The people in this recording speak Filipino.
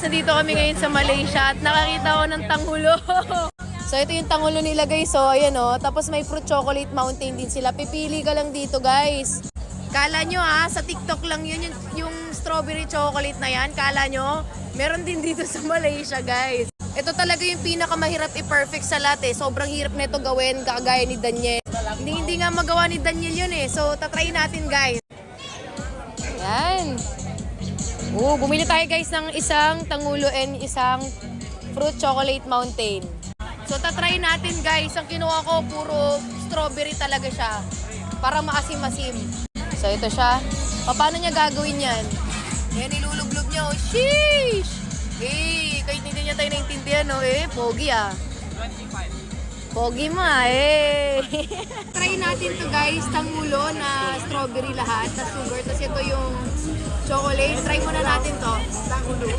guys, nandito kami ngayon sa Malaysia at nakakita ko ng tanghulo. So ito yung tanghulo nila guys, so ayan o. Tapos may fruit chocolate mountain din sila. Pipili ka lang dito guys. Kala nyo sa TikTok lang yun, yung strawberry chocolate na yan. Kala nyo, meron din dito sa Malaysia guys. Ito talaga yung pinakamahirap i-perfect sa lahat eh. Sobrang hirap na ito gawin, kagaya ni Daniel. Hindi nga magawa ni Daniel yun eh. So tatry natin guys. Ayan. Bumili tayo guys ng isang tanghulo and isang fruit chocolate mountain. So tatry natin guys. Ang kinuha ko puro strawberry talaga siya. Para maasim-asim. So ito siya. Paano niya gagawin yan? Ayan, ilulublog niya. Oh, sheesh! Kahit hindi niya tayo naintindihan, pogi 25. Pogi Try natin to guys, tanghulo na strawberry lahat, na sugar. Tapos ito yung chocolate. Try muna natin to. Tanghulo.